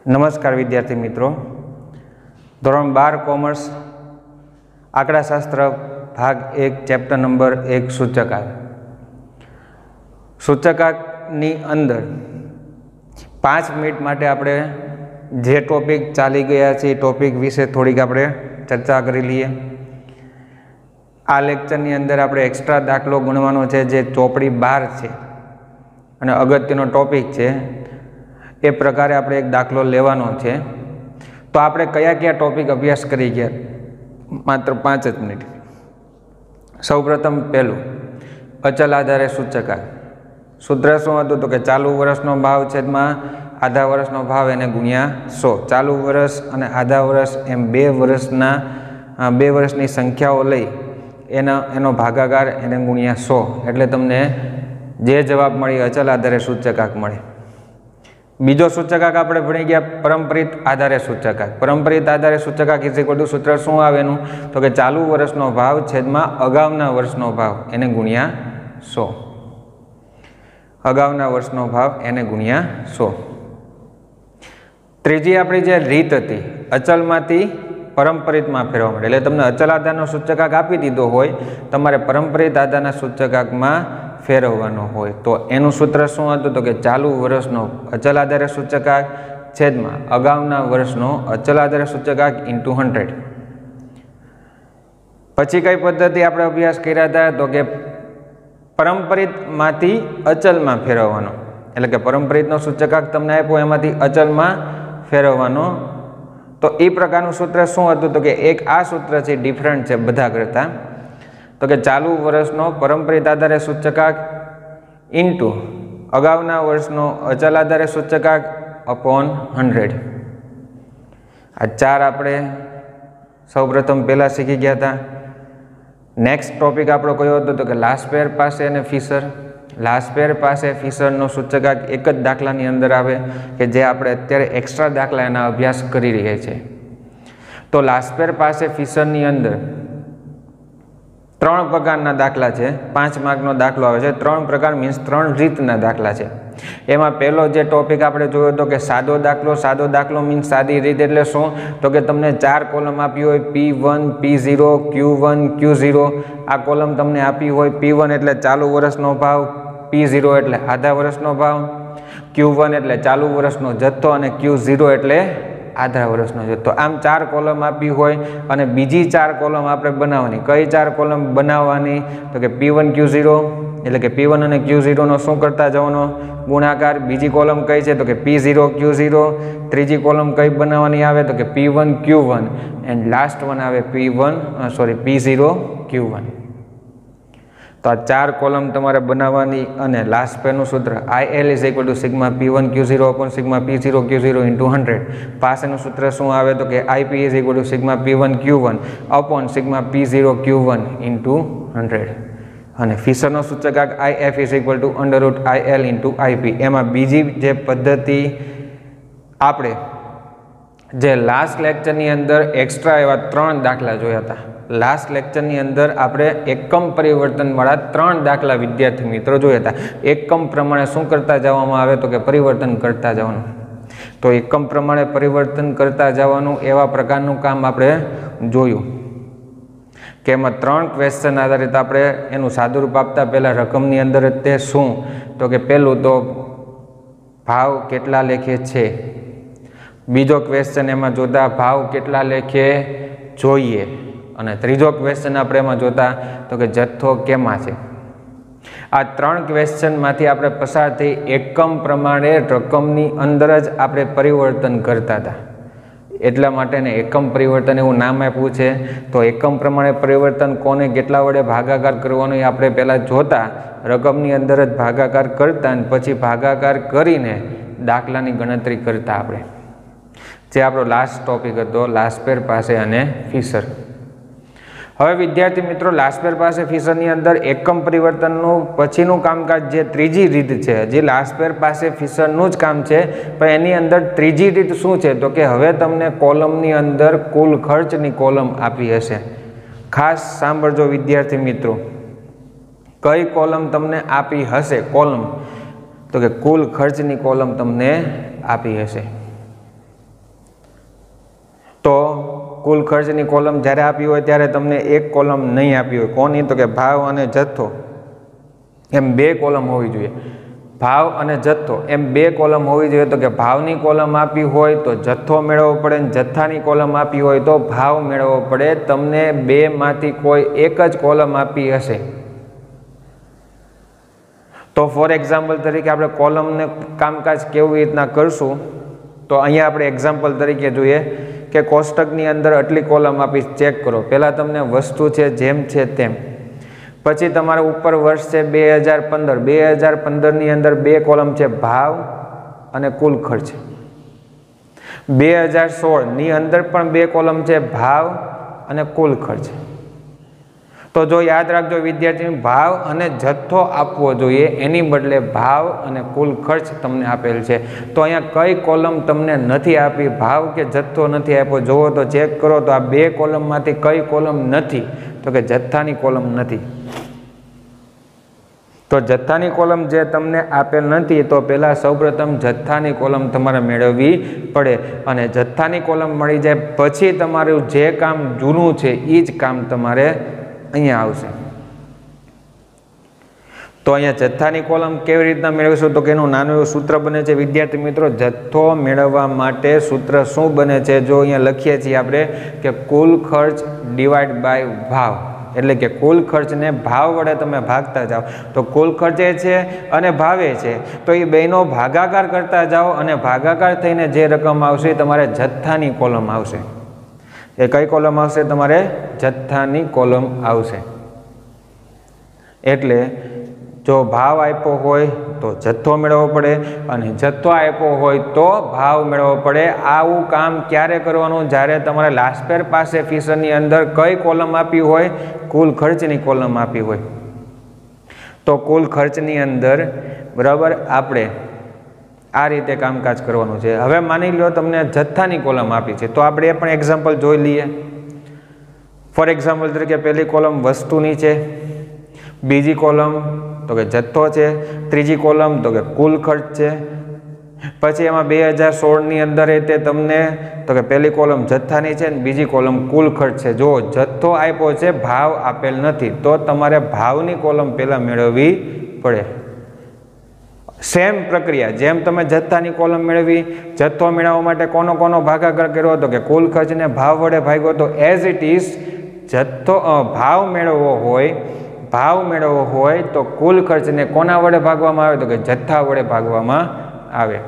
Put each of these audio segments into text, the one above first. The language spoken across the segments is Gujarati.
નમસ્કાર વિદ્યાર્થી મિત્રો, ધોરણ 12 કોમર્સ આંકડાશાસ્ત્ર ભાગ 1 ચેપ્ટર નંબર 1 સૂચકાંક. સૂચકાંકની અંદર 5 મિનિટ માટે આપણે જે ટોપિક ચાલી ગયા છે એ ટોપિક વિશે થોડીક આપણે ચર્ચા કરી લઈએ. આ લેક્ચરની અંદર આપણે એક્સ્ટ્રા દાખલો ગણવાનો છે જે ચોપડી 12 છે અને અગત્યનો ટોપિક છે. એ પ્રકારે આપણે એક દાખલો લેવાનો છે. તો આપણે કયા કયા ટોપિક અભ્યાસ કરી ગયા માત્ર 5 જ મિનિટ. સૌપ્રથમ પહેલું અચલ આધારે સૂચકાંક. સૂત્ર શું હતું? તો કે ચાલુ વર્ષનો ભાવ છેદમાં આધા વર્ષનો ભાવ એને ગુણ્યા 100. ચાલુ વર્ષ અને આધા વર્ષ એમ બે વર્ષની સંખ્યાઓ લઈ એનો ભાગાકાર એને ગુણ્યા 100 એટલે તમને જે જવાબ મળી અચલ આધારે સૂચકાંક મળે. બીજો સૂચકાંક આપણે ભણી ગયા પરંપરિત આધારે સૂચકાંક. પરંપરિત આધારે સૂચકાંક ઇઝ ઇક્વલ ટુ સૂત્ર શું આવે એનું? તો કે ચાલુ વર્ષનો ભાવ છેદમાં અગાઉના વર્ષનો ભાવ એને ગુણ્યા 100. અગાઉના વર્ષનો ભાવ એને ગુણ્યા 100. ત્રીજી આપણી જે રીત હતી અચલમાંથી પરંપરિતમાં ફેરવા માટે, એટલે તમને અચલ આધારનો સૂચકાંક આપી દીધો હોય, તમારે પરંપરિત આધારના સૂચકાંકમાં ફેરવવાનો હોય તો એનું સૂત્ર શું હતું? તો કે ચાલુ વર્ષનો અચલ આધારે સૂચકાંક છેદમાં અગાઉના વર્ષનો અચલ આધારે સૂચકાંક ઇન્ટુ 100. પછી કઈ પદ્ધતિ આપણે અભ્યાસ કર્યા હતા? તો કે પરંપરિતમાંથી અચલમાં ફેરવવાનો, એટલે કે પરંપરિતનો સૂચકાંક તમને આપ્યો એમાંથી અચલમાં ફેરવવાનો. તો એ પ્રકારનું સૂત્ર શું હતું? તો કે એક આ સૂત્ર છે, ડિફરન્ટ છે બધા કરતાં. તો કે ચાલુ વર્ષનો પરંપરિત આધારે સૂચકાંક ઇન્ટુ અગાઉના વર્ષનો અચલ આધારે સૂચકાંક અપોન 100. આ ચાર આપણે સૌપ્રથમ પહેલાં શીખી ગયા હતા. નેક્સ્ટ ટોપિક આપણો કયો હતો? તો કે લાસ્પેર પાસે અને ફિશર. લાસ્પેર પાસે ફિશરનો સૂચકાંક એક જ દાખલાની અંદર આવે કે જે આપણે અત્યારે એક્સ્ટ્રા દાખલા એના અભ્યાસ કરી રહ્યા છીએ. તો લાસ્પેર પાસે ફિશરની અંદર 3 પ્રકારના દાખલા છે. 5 માર્કનો દાખલો આવે છે. 3 પ્રકાર મીન્સ 3 રીતના દાખલા છે. એમાં પહેલો જે ટોપિક આપણે જોયો હતો કે સાદો દાખલો. સાદો દાખલો મીન્સ સાદી રીત એટલે શું? તો કે તમને 4 કોલમ આપી હોય, P1, P0, Q1, Q0. આ કોલમ તમને આપી હોય. P1 એટલે ચાલુ વર્ષનો ભાવ, P0 એટલે આધા વર્ષનો ભાવ, Q1 એટલે ચાલુ વર્ષનો જથ્થો અને Q0 એટલે આધા વર્ષનો જથ્થો. આમ 4 કોલમ આપી હોય અને બીજી 4 કોલમ આપણે બનાવવાની. કઈ 4 કોલમ બનાવવાની? તો કે P1 Q0 એટલે કે P1 અને Q0 નો શું કરતા જવાનો? ગુણાકાર. બીજી કોલમ કઈ છે? તો કે P0 Q0. ત્રીજી કોલમ કઈ બનાવવાની આવે? તો કે P1 Q1 and last one આવે P0 Q1. તો આ 4 કોલમ તમારે બનાવવાની અને લાસ્ટ પેનું સૂત્ર IL is equal to sigma P1 Q0 upon sigma P0 Q0 into 100. પાસેનું સૂત્ર શું આવે? તો કે IP is equal to sigma P1 Q1 upon sigma P0 Q1 into 100. અને ફિશરનો સૂચકાંક IF is equal to under root IL into IP. એમાં બીજી જે પદ્ધતિ આપણે જે લાસ્ટ લેક્ચરની અંદર એક્સ્ટ્રા એવા 3 દાખલા જોયા હતા. લાસ્ટ લેક્ચરની અંદર આપણે એકમ પરિવર્તનવાળા 3 દાખલા વિદ્યાર્થી મિત્રો જોયા હતા. એકમ પ્રમાણે શું કરતા જવામાં આવે? તો કે પરિવર્તન કરતા જવાનું. તો એકમ પ્રમાણે પરિવર્તન કરતા જવાનું એવા પ્રકારનું કામ આપણે જોયું કે એમાં 3 ક્વેશ્ચન આધારિત આપણે એનું સાદુરૂપ આપતા પહેલાં રકમની અંદર તે શું? તો કે પહેલું તો ભાવ કેટલા લેખે છે. બીજો ક્વેશ્ચન એમાં જોતા ભાવ કેટલા લેખે જોઈએ. અને ત્રીજો ક્વેશ્ચન આપણે એમાં જોતા તો કે જથ્થો કેમાં છે. આ 3 ક્વેશ્ચનમાંથી આપણે પસાર થઈ એકમ પ્રમાણે રકમની અંદર જ આપણે પરિવર્તન કરતા હતા. એટલા માટે ને એકમ પરિવર્તન એવું નામ આપ્યું છે. તો એકમ પ્રમાણે પરિવર્તન કોને કેટલા વડે ભાગાકાર કરવાનું એ આપણે પહેલાં જોતા. રકમની અંદર જ ભાગાકાર કરતા અને પછી ભાગાકાર કરીને દાખલાની ગણતરી કરતા આપણે. જે આપણો લાસ્ટ ટોપિક હતો લાસ્પેર પાસે અને ફિશર. હવે વિદ્યાર્થી મિત્રો લાસ્પેર પાસે ફિશરની અંદર એકમ પરિવર્તનનું પછીનું કામકાજ જે ત્રીજી રીત છે, જે લાસ્પેર પાસે ફિશરનું જ કામ છે, પણ એની અંદર ત્રીજી રીત શું છે? તો કે હવે તમને કોલમની અંદર કુલ ખર્ચની કોલમ આપી હશે. ખાસ સાંભળજો વિદ્યાર્થી મિત્રો, કઈ કોલમ તમને આપી હશે? કોલમ તો કે કુલ ખર્ચની કોલમ તમને આપી હશે. તો કુલ ખર્ચની કોલમ જ્યારે આપી હોય ત્યારે તમને એક કોલમ નહીં આપી હોય. કોની? તો કે ભાવ અને જથ્થો એમ બે કોલમ હોવી જોઈએ. ભાવ અને જથ્થો એમ બે કોલમ હોવી જોઈએ. તો કે ભાવની કોલમ આપી હોય તો જથ્થો મેળવવો પડે, જથ્થાની કોલમ આપી હોય તો ભાવ મેળવવો પડે. તમને બેમાંથી કોઈ એક જ કોલમ આપી હશે તો ફોર એક્ઝામ્પલ તરીકે આપણે કોલમને કામકાજ કેવી રીતના કરશું તો અહીંયા આપણે એક્ઝામ્પલ તરીકે જોઈએ કે કોષ્ટકની અંદર આટલી કોલમ આપી, ચેક કરો. પહેલાં તમને વસ્તુ છે જેમ છે તેમ, પછી તમારા ઉપર વર્ષ છે 2015. 2015ની અંદર બે કોલમ છે ભાવ અને કુલ ખર્ચ. 2016ની અંદર પણ બે કોલમ છે ભાવ અને કુલ ખર્ચ. તો જો યાદ રાખજો વિદ્યાર્થી, ભાવ અને જથ્થો આપવો જોઈએ, એની બદલે ભાવ અને કુલ ખર્ચ તમને આપેલ છે. તો અહીંયા કઈ કોલમ તમને નથી આપી, ભાવ કે જથ્થો નથી આપ્યો? જુઓ તો ચેક કરો તો આ બે કોલમમાંથી કઈ કોલમ નથી? તો કે જથ્થાની કોલમ નથી. તો જથ્થાની કોલમ જે તમને આપેલ નથી તો પહેલાં સૌપ્રથમ જથ્થાની કોલમ તમારે મેળવવી પડે અને જથ્થાની કોલમ મળી જાય પછી તમારું જે કામ જૂનું છે એ જ કામ તમારે અહીંયા આવશે. તો અહીંયા જથ્થાની કોલમ કેવી રીતના મેળવીશું? તો કે એનું નાનું એવું સૂત્ર બને છે વિદ્યાર્થી મિત્રો. જથ્થો મેળવવા માટે સૂત્ર શું બને છે? જો અહીંયા લખીએ છીએ આપણે કે કુલ ખર્ચ ડિવાઈડ બાય ભાવ, એટલે કે કુલ ખર્ચને ભાવ વડે તમે ભાગતા જાઓ તો કુલ ખર્ચ એ છે અને ભાવે છે તો એ બેનો ભાગાકાર કરતા જાઓ અને ભાગાકાર થઈને જે રકમ આવશે એ તમારે જથ્થાની કોલમ આવશે. એ કઈ કોલમ આવશે? તમારે જથ્થાની કોલમ આવશે. એટલે જો ભાવ આપ્યો હોય તો જથ્થો મેળવવો પડે અને જથ્થો આપ્યો હોય તો ભાવ મેળવવો પડે. આવું કામ ક્યારે કરવાનું? જ્યારે તમારે લાસ્ટપેર પાસે ફીસરની અંદર કઈ કોલમ આપી હોય? કુલ ખર્ચની કોલમ આપી હોય. તો કુલ ખર્ચની અંદર બરાબર આપણે આ રીતે કામકાજ કરવાનું છે. હવે માની લો તમને જથ્થાની કોલમ આપી છે તો આપણે એ પણ એક્ઝામ્પલ જોઈ લઈએ. ફોર એક્ઝામ્પલ તરીકે પહેલી કોલમ વસ્તુની છે, બીજી કોલમ તો કે જથ્થો છે, ત્રીજી કોલમ તો કે કુલ ખર્ચ છે. પછી એમાં 2016ની અંદર તે તમને તો કે પહેલી કોલમ જથ્થાની છે અને બીજી કોલમ કુલ ખર્ચ છે. જો જથ્થો આપ્યો છે, ભાવ આપેલ નથી તો તમારે ભાવની કોલમ પહેલાં મેળવવી પડે. સેમ પ્રક્રિયા જેમ તમે જથ્થાની કોલમ મેળવી, જથ્થો મેળવવા માટે કોનો કોનો ભાગાકાર કર્યો હતો કે કુલ ખર્ચને ભાવ વડે ભાગ્યો. તો એઝ ઇટ ઇઝ જથ્થો ભાવ મેળવવો હોય તો કુલ ખર્ચને કોના વડે ભાગવામાં આવે? તો કે જથ્થા વડે ભાગવામાં આવે.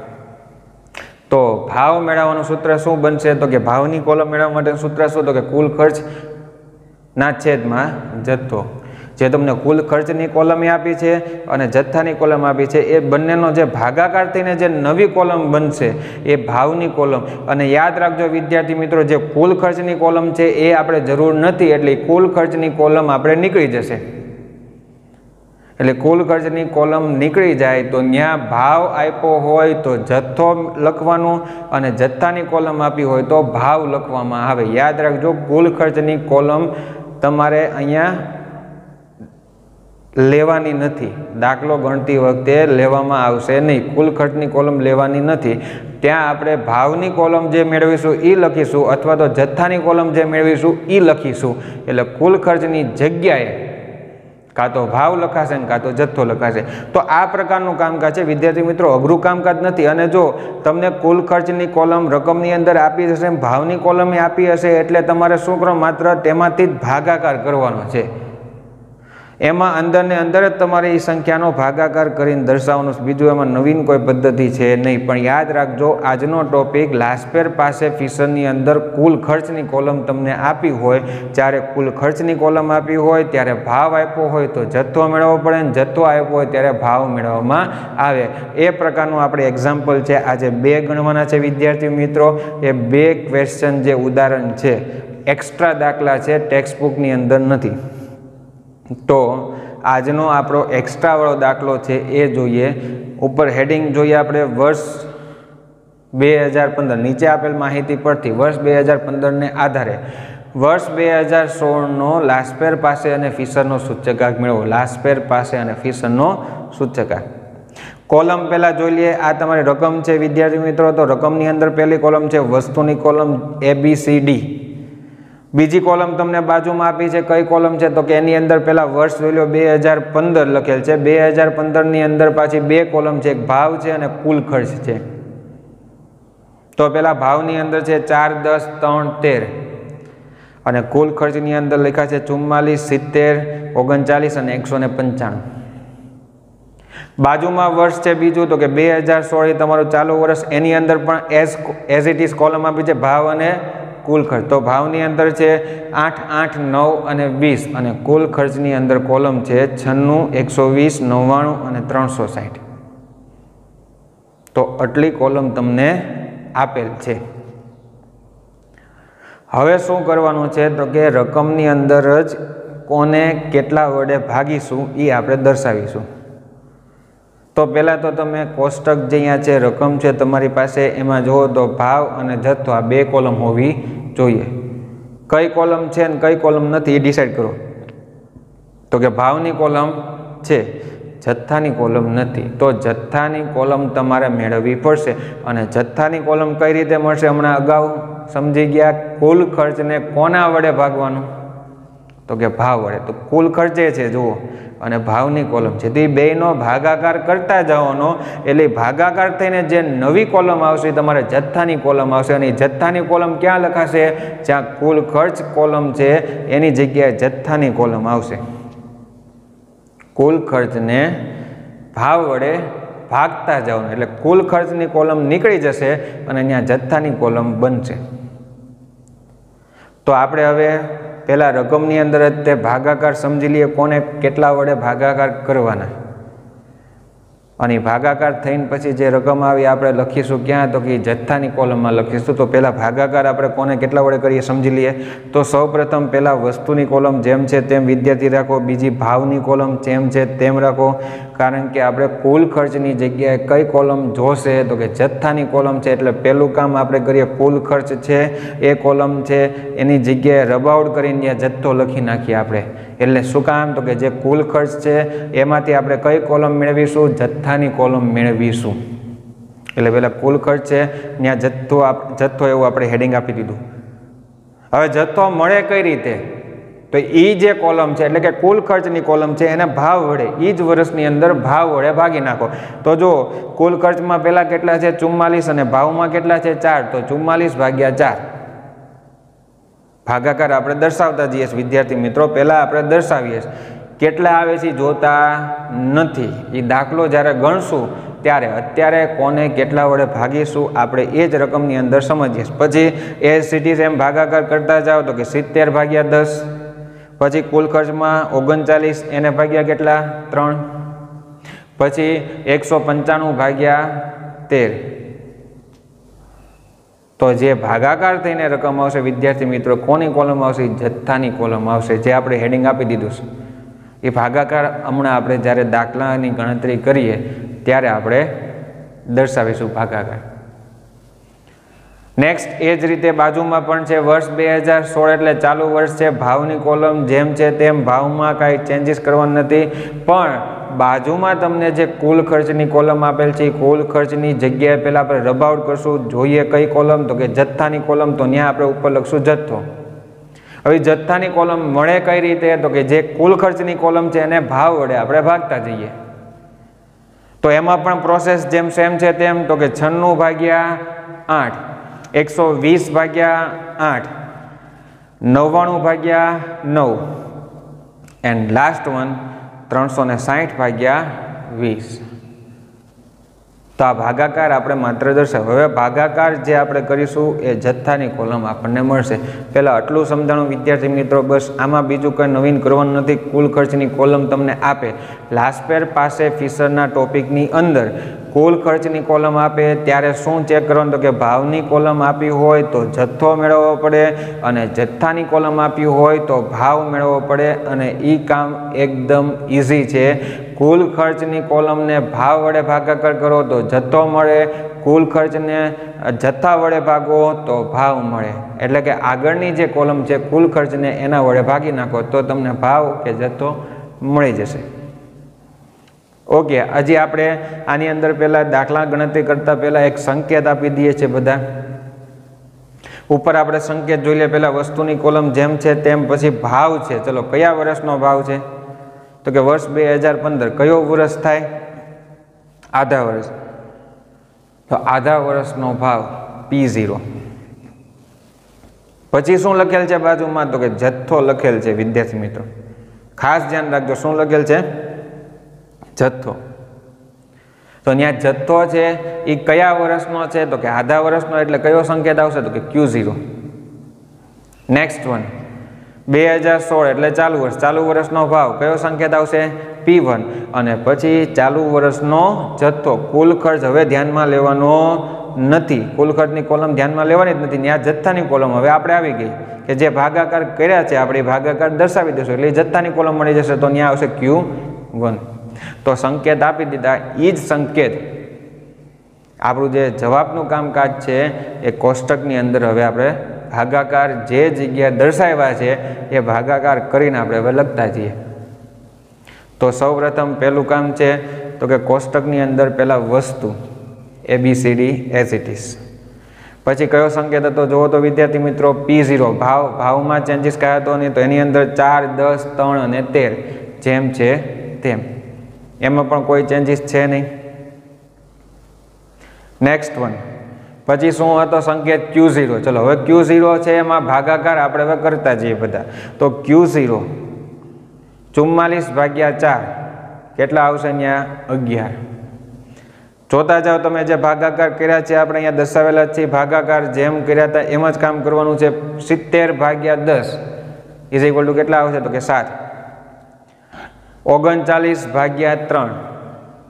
તો ભાવ મેળવવાનું સૂત્ર શું બનશે? તો કે ભાવની કોલમ મેળવવા માટેનું સૂત્ર શું? તો કે કુલ ખર્ચ ના છેદમાં જથ્થો. જે તમને કુલ ખર્ચની કોલમ આપી છે અને જથ્થાની કોલમ આપી છે એ બંનેનો જે ભાગાકાર થઈને જે નવી કોલમ બનશે એ ભાવની કોલમ. અને યાદ રાખજો વિદ્યાર્થી મિત્રો, જે કુલ ખર્ચની કોલમ છે એ આપણે જરૂર નથી એટલે કુલ ખર્ચની કોલમ આપણે નીકળી જશે. એટલે કુલ ખર્ચની કોલમ નીકળી જાય તો ત્યાં ભાવ આપ્યો હોય તો જથ્થો લખવાનું અને જથ્થાની કોલમ આપી હોય તો ભાવ લખવામાં આવે. યાદ રાખજો કુલ ખર્ચની કોલમ તમારે અહીંયા લેવાની નથી. દાખલો ગણતી વખતે લેવામાં આવશે નહીં. કુલ ખર્ચની કોલમ લેવાની નથી. ત્યાં આપણે ભાવની કોલમ જે મેળવીશું એ લખીશું અથવા તો જથ્થાની કોલમ જે મેળવીશું એ લખીશું. એટલે કુલ ખર્ચની જગ્યાએ કાં તો ભાવ લખાશે ને કાં તો જથ્થો લખાશે. તો આ પ્રકારનું કામકાજ છે વિદ્યાર્થી મિત્રો, અઘરું કામકાજ નથી. અને જો તમને કુલ ખર્ચની કોલમ રકમની અંદર આપી હશે, ભાવની કોલમે આપી હશે એટલે તમારે શું કરો? માત્ર તેમાંથી જ ભાગાકાર કરવાનો છે. એમાં અંદર ને અંદર જ તમારે એ સંખ્યાનો ભાગાકાર કરીને દર્શાવવાનું. બીજું એમાં નવીન કોઈ પદ્ધતિ છે નહીં. પણ યાદ રાખજો આજનો ટોપિક લાસ્ટપેર પાસે ફીસરની અંદર કુલ ખર્ચની કોલમ તમને આપી હોય, જ્યારે કુલ ખર્ચની કોલમ આપી હોય ત્યારે ભાવ આપ્યો હોય તો જથ્થો મેળવવો પડે અને જથ્થો આપ્યો હોય ત્યારે ભાવ મેળવવામાં આવે. એ પ્રકારનું આપણે એક્ઝામ્પલ છે. આજે બે ગણવાના છે વિદ્યાર્થી મિત્રો. એ બે ક્વેશ્ચન જે ઉદાહરણ છે એક્સ્ટ્રા દાખલા છે, ટેક્સ્ટ બુકની અંદર નથી. તો આજનો આપણો એક્સ્ટ્રા વાળો દાખલો છે એ જોઈએ. ઉપર હેડિંગ જોઈએ આપણે વર્ષ 2015. નીચે આપેલ માહિતી પરથી વર્ષ 2015ને આધારે વર્ષ 2016નો લાસ્ટપેર પાસે અને ફીસરનો સૂચકાંક મેળવો. લાસ્ટપેર પાસે અને ફીસરનો સૂચકાંક. કોલમ પહેલાં જોઈ લઈએ. આ તમારી રકમ છે વિદ્યાર્થી મિત્રો. તો રકમની અંદર પહેલી કોલમ છે વસ્તુની કોલમ ABCD. બીજી કોલમ તમને બાજુમાં આપી છે. કઈ કોલમ છે? તો કે એની અંદર પહેલાં વર્ષ જોઈ લો 2015 લખેલ છે. 2015ની અંદર પાછી બે કોલમ છે, એક ભાવ છે અને કુલ ખર્ચ છે. તો પહેલાં ભાવની અંદર છે 4, 10, 3, 13 અને કુલ ખર્ચની અંદર લખ્યા છે 44, 70, 39 અને 195. બાજુમાં વર્ષ છે બીજું તો કે 2016 એ તમારું ચાલુ વર્ષ. એની અંદર પણ એઝ ઇટ ઇઝ કોલમ આપી છે ભાવ અને કુલ ખર્ચ. તો ભાવની અંદર છે 8, 8, 9 અને 20 અને કુલ ખર્ચની અંદર કોલમ છે 96, 120, 99 અને 360. તો આટલી કોલમ તમને આપેલ છે. હવે શું કરવાનું છે? તો કે રકમની અંદર જ કોને કેટલા વડે ભાગીશું એ આપણે દર્શાવીશું. તો પહેલાં તો તમે કોષ્ટક જે અહીંયા છે રકમ છે તમારી પાસે, એમાં જુઓ તો ભાવ અને જથ્થો આ બે કોલમ હોવી જોઈએ. કઈ કોલમ છે ને કઈ કોલમ નથી એ ડિસાઈડ કરો. તો કે ભાવની કોલમ છે, જથ્થાની કોલમ નથી. તો જથ્થાની કોલમ તમારે મેળવવી પડશે. અને જથ્થાની કોલમ કઈ રીતે મળશે? હમણાં અગાઉ સમજી ગયા. કુલ ખર્ચને કોના વડે ભાગવાનું? તો કે ભાવ વડે. તો કુલ ખર્ચે છે જુઓ અને ભાવની કોલમ છે. તો એ બેનો ભાગાકાર કરતા જવાનો, એટલે ભાગાકાર થઈને જે નવી કોલમ આવશે તમારે જથ્થાની કોલમ આવશે. અને જથ્થાની કોલમ ક્યાં લખાશે? જ્યાં કુલ ખર્ચ કોલમ છે એની જગ્યાએ જથ્થાની કોલમ આવશે. કુલ ખર્ચને ભાવ વડે ભાગતા જવાનું એટલે કુલ ખર્ચની કોલમ નીકળી જશે અને ત્યાં જથ્થાની કોલમ બનશે. તો આપણે હવે પહેલા રકમની અંદર જ તે ભાગાકાર સમજી લઈએ, કોને કેટલા વડે ભાગાકાર કરવાના. અને ભાગાકાર થઈને પછી જે રકમ આવી આપણે લખીશું ક્યાં? તો કે જથ્થાની કોલમમાં લખીશું. તો પહેલાં ભાગાકાર આપણે કોને કેટલા વડે કરીએ સમજી લઈએ. તો સૌપ્રથમ પહેલાં વસ્તુની કોલમ જેમ છે તેમ વિદ્યાર્થી રાખો. બીજી ભાવની કોલમ જેમ છે તેમ રાખો, કારણ કે આપણે કુલ ખર્ચની જગ્યાએ કઈ કોલમ જોશે? તો કે જથ્થાની કોલમ છે. એટલે પહેલું કામ આપણે કરીએ, કુલ ખર્ચ છે એ કોલમ છે એની જગ્યાએ રબાઉટ કરીને ત્યાં જથ્થો લખી નાખીએ આપણે. એટલે શું કામ? તો કે જે કુલ ખર્ચ છે એમાંથી આપણે કઈ કોલમ મેળવીશું? જથ્થાની કોલમ મેળવીશું. એટલે પહેલાં કુલ ખર્ચ છે ત્યાં જથ્થો એવું આપણે હેડિંગ આપી દીધું. હવે જથ્થો મળે કઈ રીતે? તો એ જે કોલમ છે એટલે કે કુલ ખર્ચની કોલમ છે એને ભાવ વડે, એ જ વર્ષની અંદર ભાવ વડે ભાગી નાખો. તો જો કુલ ખર્ચમાં પહેલાં કેટલા છે? 44 અને ભાવમાં કેટલા છે? 4. તો 44 ભાગ્યા 4. ભાગાકાર આપણે દર્શાવતા જઈએ વિદ્યાર્થી મિત્રો. પહેલાં આપણે દર્શાવીએ, કેટલા આવે છે જોતા નથી. એ દાખલો જ્યારે ગણશું ત્યારે અત્યારે કોને કેટલા વડે ભાગીશું આપણે એ જ રકમની અંદર સમજીએ. પછી એ સીટી એમ ભાગાકાર કરતા જાઓ તો કે 70 ભાગ્યા 10. પછી કુલ ખર્ચમાં 39 એને ભાગ્યા કેટલા? 3. પછી 195 ભાગ્યા 13. તો જે ભાગાકાર થઈને રકમ આવશે વિદ્યાર્થી મિત્રો, કોની કોલમ આવશે? જથ્થાની કોલમ આવશે, જે આપણે હેડિંગ આપી દીધું છે. એ ભાગાકાર હમણાં આપણે જ્યારે દાખલાની ગણતરી કરીએ ત્યારે આપણે દર્શાવીશું ભાગાકાર. નેક્સ્ટ એ જ રીતે બાજુમાં પણ છે વર્ષ 2016 એટલે ચાલુ વર્ષ છે. ભાવની કોલમ જેમ છે તેમ, ભાવમાં કાંઈ ચેન્જીસ કરવાનું નથી. પણ બાજુમાં તમને જે કુલ ખર્ચની કોલમ આપેલ છે એ કુલ ખર્ચની જગ્યાએ પહેલાં આપણે રબાઉટ કરશું. જોઈએ કઈ કોલમ? તો કે જથ્થાની કોલમ. તો ત્યાં આપણે ઉપર લખશું જથ્થો. હવે જથ્થાની કોલમ મળે કઈ રીતે? તો કે જે કુલ ખર્ચની કોલમ છે એને ભાવ વડે આપણે ભાગતા જઈએ. તો એમાં પણ પ્રોસેસ જેમ સેમ છે તેમ. તો કે 96 ભાગ્યા 8, 120 ભાગ્યા 8, 99 ભાગ્યા 9 એન્ડ લાસ્ટ વન 360 ભાગ્યા 20. તો આ ભાગાકાર આપણે માત્ર દર્શાવ. હવે ભાગાકાર જે આપણે કરીશું એ જથ્થાની કોલમ આપણને મળશે. પહેલાં આટલું સમજાણું વિદ્યાર્થી મિત્રો. બસ આમાં બીજું કંઈ નવીન કરવાનું નથી. કુલ ખર્ચની કોલમ તમને આપે. લાસ્પેર પાસે ફિશરના ટોપિકની અંદર કુલ ખર્ચની કોલમ આપે ત્યારે શું ચેક કરવાનું? તો કે ભાવની કોલમ આપી હોય તો જથ્થો મેળવવો પડે અને જથ્થાની કોલમ આપી હોય તો ભાવ મેળવવો પડે. અને એ કામ એકદમ ઇઝી છે. કુલ ખર્ચની કોલમને ભાવ વડે ભાગાકાર કરો તો જથ્થો મળે, કુલ ખર્ચને જથ્થા વડે ભાગો તો ભાવ મળે. એટલે કે આગળની જે કોલમ છે કુલ ખર્ચને એના વડે ભાગી નાખો તો તમને ભાવ કે જથ્થો મળી જશે. ઓકે, હજી આપણે આની અંદર પહેલાં દાખલા ગણતરી કરતાં પહેલાં એક સંકેત આપી દઈએ છીએ બધા. ઉપર આપણે સંકેત જોઈ લે. પહેલાં વસ્તુની કોલમ જેમ છે તેમ, પછી ભાવ છે. ચલો, કયા વર્ષનો ભાવ છે? તો કે વર્ષ 2015. કયો વર્ષ થાય? આધા વર્ષ. તો આધા વર્ષનો ભાવ P0. પછી શું લખેલ છે બાજુમાં? તો કે જથ્થો લખેલ છે. વિદ્યાર્થી મિત્રો ખાસ ધ્યાન રાખજો, શું લખેલ છે? જથ્થો. તો ત્યાં જથ્થો છે એ કયા વર્ષનો છે? તો કે આધા વર્ષનો. એટલે કયો સંકેત આવશે? તો કે Q0. નેક્સ્ટ વન 2016 એટલે ચાલુ વર્ષ. ચાલુ વર્ષનો ભાવ કયો સંકેત આવશે? P1. અને પછી ચાલુ વર્ષનો જથ્થો. કુલ ખર્ચ હવે ધ્યાનમાં લેવાનો નથી. કુલ ખર્ચની કોલમ ધ્યાનમાં લેવાની જ નથી. ત્યાં જથ્થાની કોલમ હવે આપણે આવી ગઈ કે જે ભાગાકાર કર્યા છે આપણે ભાગાકાર દર્શાવી દઈશું એટલે જથ્થાની કોલમ મળી જશે. તો ત્યાં આવશે Q1. તો સંકેત આપી દીધા. એ જ સંકેત આપણું જે જવાબનું કામકાજ છે એ કોષ્ટકની અંદર હવે આપણે ભાગાકાર જે જગ્યા દર્શાવ્યા છે એ ભાગાકાર કરીને આપણે હવે લખતા જઈએ. તો સૌપ્રથમ પહેલું કામ છે તો કે કોષ્ટકની અંદર પહેલા વસ્તુ ABCD એઝ ઇટ ઇઝ. પછી કયો સંકેત હતો જુઓ તો વિદ્યાર્થી મિત્રો? P0. ભાવમાં ચેન્જીસ કયા હતો નહીં? તો એની અંદર 4, 10, 3 અને 13 જેમ છે તેમ. એમાં પણ કોઈ ચેન્જીસ છે નહીં. નેક્સ્ટ વન પછી શું હતો સંકેત? Q0. ચલો, હવે Q0 છે એમાં ભાગાકાર આપણે હવે કરતા જઈએ બધા. તો Q0 44/4 કેટલા આવશે? ત્યાં 11. જોતા જાઓ તમે જે ભાગાકાર કર્યા છે આપણે અહીંયા દર્શાવેલા છે. ભાગાકાર જેમ કર્યા હતા એમ જ કામ કરવાનું છે. 70/10 ઇઝ ઇક્વલ ટુ કેટલા આવશે? તો કે 7. 39/3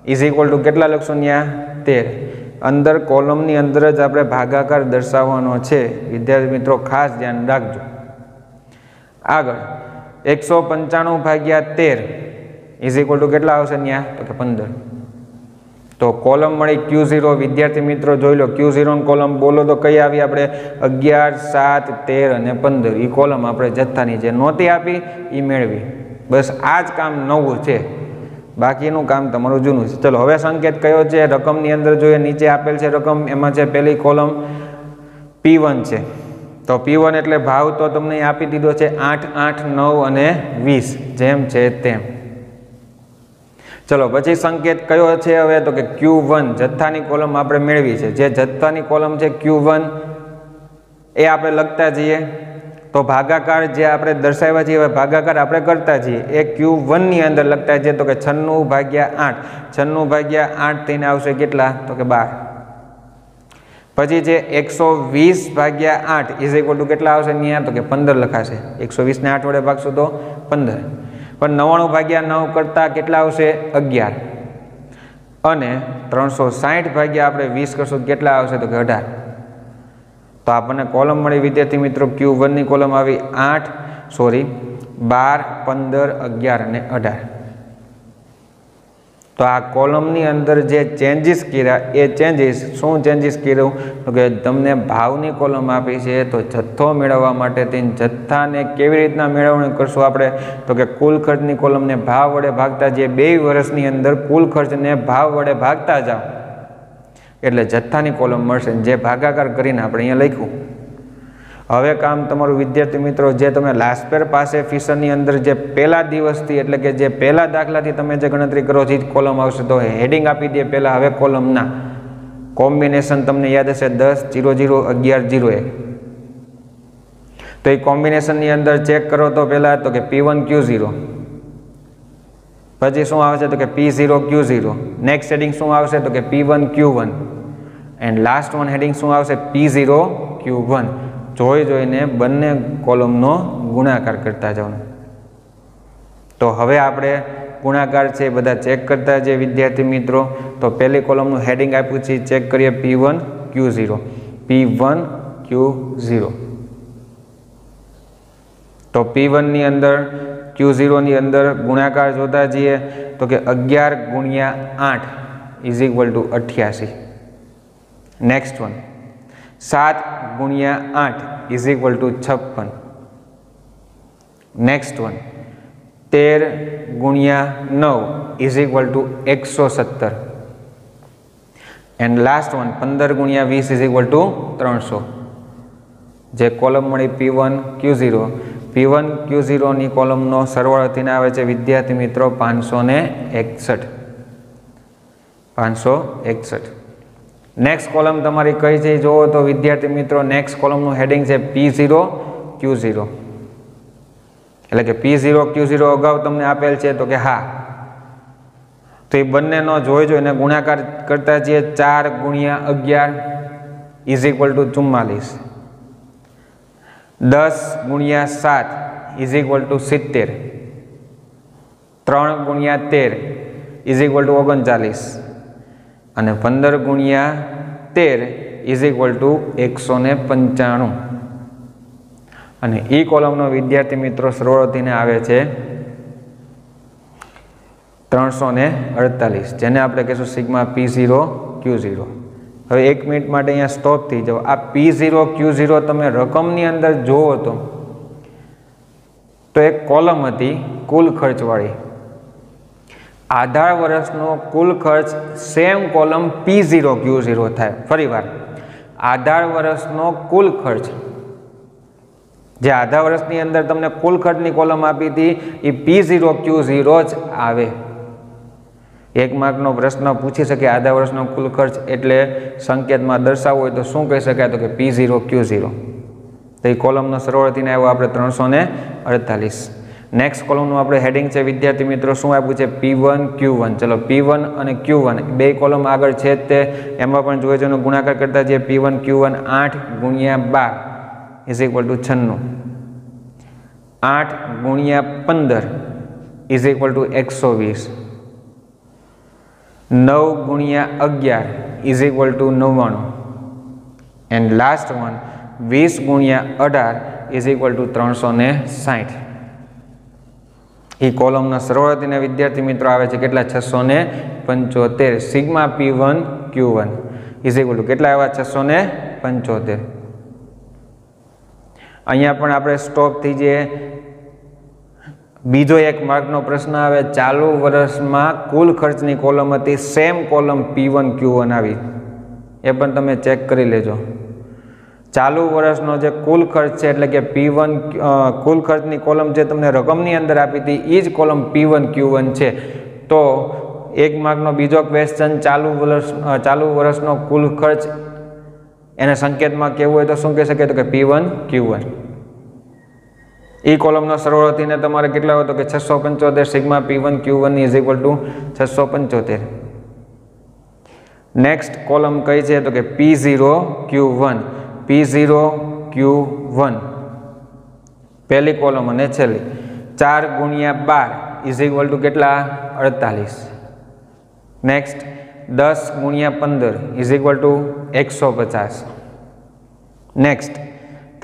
ઇઝ ઇક્વલ ટુ કેટલા લખશું? ત્યાં 13. અંદર કોલમની અંદર જ આપણે ભાગાકાર દર્શાવવાનો છે. વિદ્યાર્થી મિત્રો ખાસ ધ્યાન રાખજો. આગળ 195/13 ઇઝ ઇક્વલ ટુ કેટલા આવશે? ત્યાં તો કે 15. તો કોલમ મળી Q0. વિદ્યાર્થી મિત્રો જોઈ લો Q0 કોલમ બોલો તો કઈ આવી? આપણે 11, 7, 13 અને 15. એ કોલમ આપણે જથ્થાની જે નહોતી આપી એ મેળવી. બસ આ જ કામ નવું છે, બાકીનું કામ તમારું જૂનું છે. ચલો, હવે સંકેત કયો છે? રકમની અંદર જોઈએ. નીચે આપેલ છે રકમ. એમાં છે પહેલી કોલમ P1 છે. તો P1 એટલે ભાવ તો તમને આપી દીધો છે 8, 8, 9 અને 20 જેમ છે તેમ. ચલો, પછી સંકેત કયો છે હવે? તો કે Q1. જથ્થાની કોલમ આપણે મેળવી છે. જે જથ્થાની કોલમ છે Q1 એ આપણે લખતા જઈએ. તો ભાગાકાર જે આપણે દર્શાવ્યા છીએ હવે ભાગાકાર આપણે કરતા છીએ એ Q1 ની અંદર લખતા જઈએ. તો કે 96/8. 96/8 થઈને આવશે કેટલા? તો કે 12. પછી છે 120/8 ઇઝ ઇક્વલ ટુ કેટલા આવશે? ત્યાં તો કે 15 લખાશે. 120 ને 8 વડે ભાગશું તો 15. પણ 99/9 કરતા કેટલા આવશે? 11. અને 360 આપણે 20 કરશું કેટલા આવશે? તો કે 18. તો આપણને કોલમ મળી વિદ્યાર્થી મિત્રો. Q1 ની કોલમ આવી 12, 15, 11 અને 18. તો આ કોલમની અંદર જે ચેન્જીસ કર્યા એ ચેન્જીસ શું ચેન્જીસ કર્યું? તો કે તમને ભાવની કોલમ આપી છે તો જથ્થો મેળવવા માટે જથ્થાને કેવી રીતના મેળવણી કરશું આપણે? તો કે કુલ ખર્ચની કોલમને ભાવ વડે ભાગતા જે 2 વર્ષની અંદર કુલ ખર્ચને ભાવ વડે ભાગતા જાઓ એટલે જથ્થાની કોલમ મળશે. જે ભાગાકાર કરીને આપણે અહીંયા લખ્યું. હવે કામ તમારું વિદ્યાર્થી મિત્રો જે તમે લાસ્પેર પાસે ફિશરની અંદર જે પહેલા દિવસથી એટલે કે જે પહેલા દાખલાથી તમે જે ગણતરી કરો છો એ જ કોલમ આવશે. તો હેડિંગ આપી દે પહેલાં. હવે કોલમના કોમ્બિનેશન તમને યાદ હશે 10, 00, 11, 01. તો એ કોમ્બિનેશનની અંદર ચેક કરો તો પહેલાં તો કે P1 Q0. પછી શું આવશે? તો કે P0 Q0. નેક્સ્ટ હેડિંગ શું આવશે? તો કે P1 Q1. And last one heading શું આવશે? P0 Q1. જોઈને બંને કોલમનો ગુણાકાર કરતા જવાનું. તો હવે આપણે ગુણાકાર છે બધા ચેક કરતા જે વિદ્યાર્થી મિત્રો. તો પહેલી કોલમનું હેડિંગ આપ્યું છે ચેક કરીએ. P1 Q0. P1 Q0. તો P1 ની અંદર Q0 ની અંદર ગુણાકાર જોતા જઈએ તો કે 11 × 8 is equal two 88. Next one 7 × 8 is equal two 56. Next one 13 × 9 is equal two 117 and last one 15 ગુણ્યા 20 ઇઝ ઇક્વલ ટુ 300. જે કોલમ મળી P1 Q0 ની કોલમનો સરવાળો થઈને આવે છે વિદ્યાર્થી મિત્રો 561. નેક્સ્ટ કોલમ તમારી કઈ છે જોવો તો વિદ્યાર્થી મિત્રો નેક્સ્ટ કોલમનું હેડિંગ છે P0 Q0. એટલે કે P0 Q0 અગાઉ તમને આપેલ છે તો કે હા, તો એ બંનેનો જોઈ જોઈને ગુણાકાર કરતા જઈએ. 4 ગુણ્યા 11 ઇઝ ઇક્વલ ટુ 44. 10 ગુણ્યા 7 ઇઝ ઇક્વલ ટુ 70. 3 ગુણ્યા 13 ઇઝ ઇક્વલ ટુ 39 અને 15 ગુણ્યા 13 ઇઝ ઇક્વલ ટુ 195. અને ઈ કોલમનો વિદ્યાર્થી મિત્રો સરવાળો થઈને આવે છે 348, જેને આપણે કહીશું સિગ્મા P0 Q0. હવે 1 મિનિટ માટે અહીંયા સ્ટોપ થઈ જાઓ. આ P0 Q0 તમે રકમની અંદર જોવો તો એક કોલમ હતી કુલ ખર્ચવાળી. આધાર વર્ષનો કુલ ખર્ચ સેમ કોલમ P0 Q0 થાય. ફરીવાર, આધાર વર્ષનો કુલ ખર્ચ, જે આધાર વર્ષની અંદર તમને કુલ ખર્ચની કોલમ આપી હતી એ P0 Q0 જ આવે. 1 માર્કનો પ્રશ્ન પૂછી શકે આધા વર્ષનો કુલ ખર્ચ એટલે સંકેતમાં દર્શાવવો હોય તો શું કહી શકાય? તો કે P0 Q0. તો એ કોલમનો સરવાળો થઈને આવ્યો આપણે 348. નેક્સ્ટ કોલમનું આપણે હેડિંગ છે વિદ્યાર્થી મિત્રો શું આપ્યું છે? P1 Q1. ચલો P1 અને Q1 બે કોલમ આગળ છે જ તે, એમાં પણ જોઈએ છે ગુણાકાર કરતા જઈએ. P1 Q1 8 ગુણ્યા 12 ઇઝ ઇક્વલ ટુ 96. 8 ગુણ્યા 15 ઇઝ ઇક્વલ ટુ 120. 9 ગુણ્યા 11 is equal two 99 and last one 20 ગુણ્યા 18 ઇઝ ઇક્વલ ટુ 360. એ કોલમના સરવાળાથી વિદ્યાર્થી મિત્રો આવે છે કેટલા? 675. Sigma P1 Q1 is equal two કેટલા આવ્યા? 675. અહીંયા પણ આપણે સ્ટોપ થઈ જઈએ. બીજો 1 માર્કનો પ્રશ્ન આવે. ચાલુ વર્ષમાં કુલ ખર્ચની કોલમ હતી, સેમ કોલમ P1 Q1 આવી. એ પણ તમે ચેક કરી લેજો. ચાલુ વર્ષનો જે કુલ ખર્ચ છે એટલે કે P1 કુલ ખર્ચની કોલમ જે તમને રકમની અંદર આપી હતી એ જ કોલમ P1 Q1 છે. તો 1 માર્કનો બીજો ક્વેશ્ચન, ચાલુ વર્ષનો કુલ ખર્ચ એને સંકેતમાં કેવું હોય તો શું કહી શકે? તો કે P1 Q1. એ કોલમનો સરવાળો થઈને તમારે કેટલા હોય તો કે 675. Sigma P1 Q1 is equal two 675. Next column કઈ છે? તો કે P0 Q1. P0 Q1 પહેલી કોલમ અને છેલ્લી. 4 ગુણ્યા 12 ઇઝ ઇક્વલ ટુ કેટલા? 48. નેક્સ્ટ 10 ગુણ્યા 15 ઇઝ ઇક્વલ ટુ 150. નેક્સ્ટ